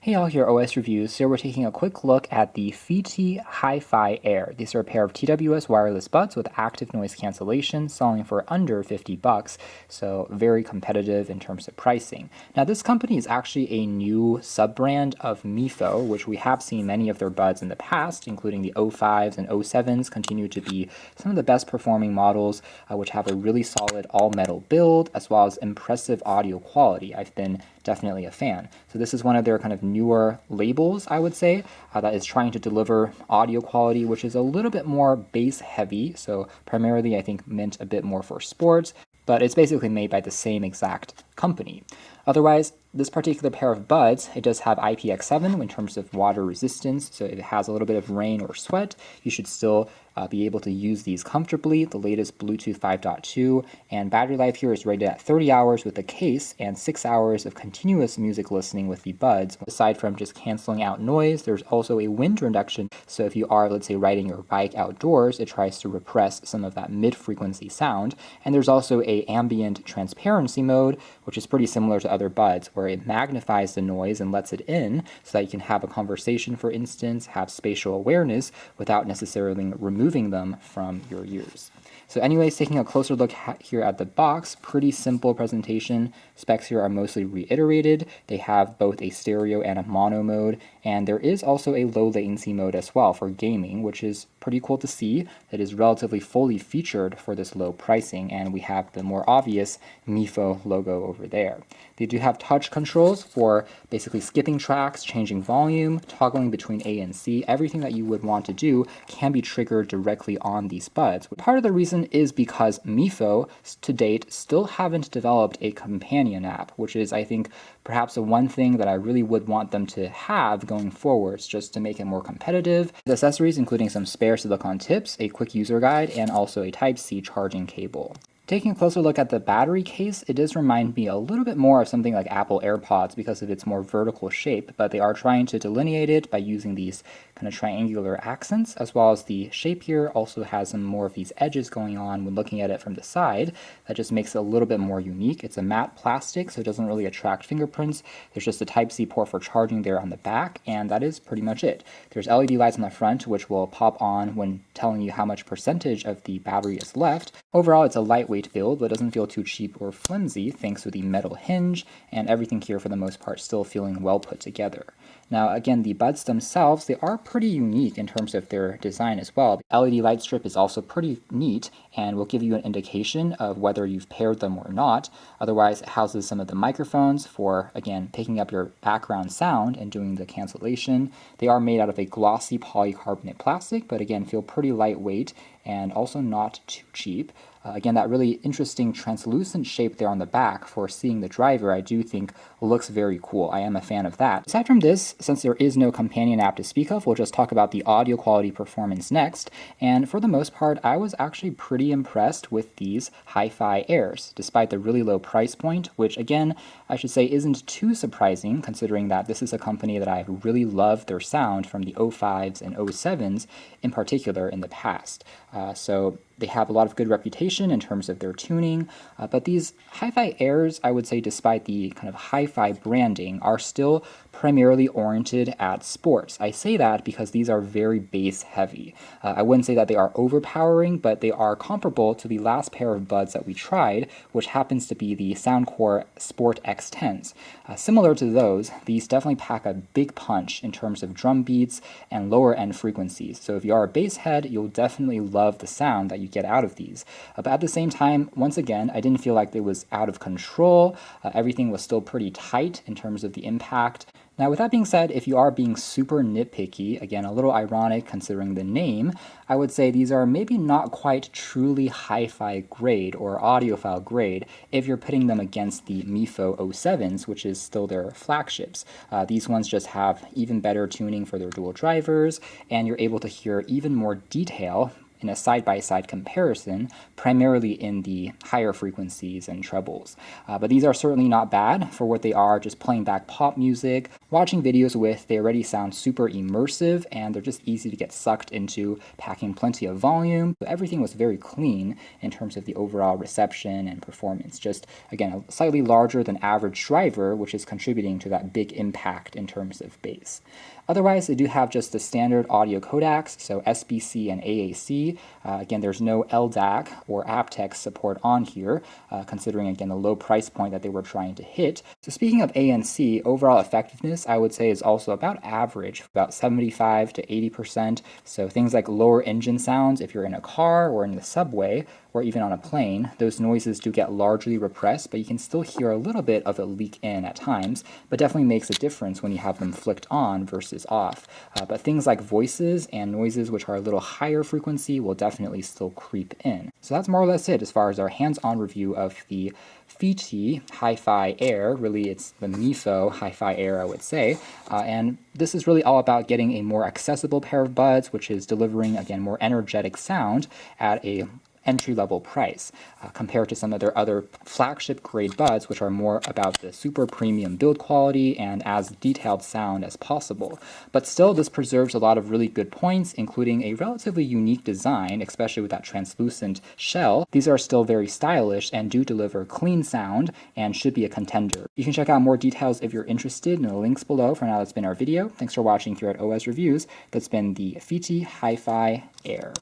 Hey all, here OS Reviews. So we're taking a quick look at the FiiTii HiFiAir. These are a pair of TWS wireless buds with active noise cancellation, selling for under $50, so very competitive in terms of pricing. Now this company is actually a new sub-brand of Mifo, which we have seen many of their buds in the past, including the O5s and O7s continue to be some of the best performing models, which have a really solid all-metal build, as well as impressive audio quality. I've been definitely a fan. So this is one of their kind of newer labels, I would say, that is trying to deliver audio quality, which is a little bit more bass heavy. So primarily, I think meant a bit more for sports, but it's basically made by the same exact company. Otherwise, this particular pair of buds, it does have IPX7 in terms of water resistance, so if it has a little bit of rain or sweat, you should still be able to use these comfortably. The latest Bluetooth 5.2, and battery life here is rated at 30 hours with the case and 6 hours of continuous music listening with the buds. Aside from just canceling out noise, there's also a wind reduction, so if you are, let's say, riding your bike outdoors, it tries to repress some of that mid-frequency sound. And there's also a ambient transparency mode, which is pretty similar to other buds, where it magnifies the noise and lets it in so that you can have a conversation, for instance, have spatial awareness without necessarily removing them from your ears. So anyways, taking a closer look here at the box, pretty simple presentation. Specs here are mostly reiterated. They have both a stereo and a mono mode, and there is also a low latency mode as well for gaming, which is pretty cool to see. That is relatively fully featured for this low pricing, and we have the more obvious Mifo logo over there. They do have touch controls for basically skipping tracks, changing volume, toggling between A and C. Everything that you would want to do can be triggered directly on these buds. Part of the reason is because Mifo, to date, still haven't developed a companion app, which is, I think, perhaps the one thing that I really would want them to have going forwards, just to make it more competitive. The accessories including some spare silicone tips, a quick user guide, and also a Type-C charging cable. Taking a closer look at the battery case, it does remind me a little bit more of something like Apple AirPods because of its more vertical shape, but they are trying to delineate it by using these kind of triangular accents, as well as the shape here also has some more of these edges going on when looking at it from the side. That just makes it a little bit more unique. It's a matte plastic, so it doesn't really attract fingerprints. There's just a Type-C port for charging there on the back, and that is pretty much it. There's LED lights on the front, which will pop on when telling you how much percentage of the battery is left. Overall, it's a lightweight build, but it doesn't feel too cheap or flimsy thanks to the metal hinge, and everything here for the most part still feeling well put together. Now again, the buds themselves, they are pretty unique in terms of their design as well. The LED light strip is also pretty neat and will give you an indication of whether you've paired them or not. Otherwise, it houses some of the microphones for, again, picking up your background sound and doing the cancellation. They are made out of a glossy polycarbonate plastic, but again, feel pretty lightweight and also not too cheap. Again, that really interesting translucent shape there on the back for seeing the driver, I do think looks very cool. I am a fan of that. Aside from this, since there is no companion app to speak of, we'll just talk about the audio quality performance next. And for the most part, I was actually pretty impressed with these HiFiAirs, despite the really low price point, which again, I should say isn't too surprising considering that this is a company that I've really loved their sound from the O5s and O7s in particular in the past. So they have a lot of good reputation in terms of their tuning, but these HiFiAirs, I would say, despite the kind of hi-fi branding, are still primarily oriented at sports. I say that because these are very bass heavy. I wouldn't say that they are overpowering, but they are comparable to the last pair of buds that we tried, which happens to be the Soundcore Sport X10s. Similar to those, these definitely pack a big punch in terms of drum beats and lower end frequencies. So if you are a bass head, you'll definitely love the sound that you get out of these. But at the same time, once again, I didn't feel like it was out of control. Everything was still pretty tight in terms of the impact. Now, with that being said, if you are being super nitpicky, again, a little ironic considering the name, I would say these are maybe not quite truly hi-fi grade or audiophile grade if you're pitting them against the Mifo O7s, which is still their flagships. These ones just have even better tuning for their dual drivers, and you're able to hear even more detail in a side-by-side comparison, primarily in the higher frequencies and trebles. But these are certainly not bad for what they are, just playing back pop music, watching videos with. They already sound super immersive, and they're just easy to get sucked into, packing plenty of volume. So everything was very clean in terms of the overall reception and performance. Just, again, a slightly larger than average driver, which is contributing to that big impact in terms of bass. Otherwise, they do have just the standard audio codecs, so SBC and AAC. Again, there's no LDAC or aptX support on here, considering, again, the low price point that they were trying to hit. So speaking of ANC, overall effectiveness, I would say, is also about average, about 75 to 80%. So things like lower engine sounds, if you're in a car or in the subway, or even on a plane, those noises do get largely repressed, but you can still hear a little bit of it leak in at times, but definitely makes a difference when you have them flicked on versus off. But things like voices and noises which are a little higher frequency will definitely still creep in. So that's more or less it as far as our hands-on review of the FiiTii HiFiAir. Really, it's the Mifo HiFiAir, I would say. And this is really all about getting a more accessible pair of buds, which is delivering, again, more energetic sound at a entry-level price compared to some of their other flagship grade buds, which are more about the super premium build quality and as detailed sound as possible. But still, this preserves a lot of really good points, including a relatively unique design, especially with that translucent shell. These are still very stylish and do deliver clean sound and should be a contender. You can check out more details if you're interested in the links below. For now, that's been our video. Thanks for watching here at OS Reviews. That's been the FiiTii HiFiAir.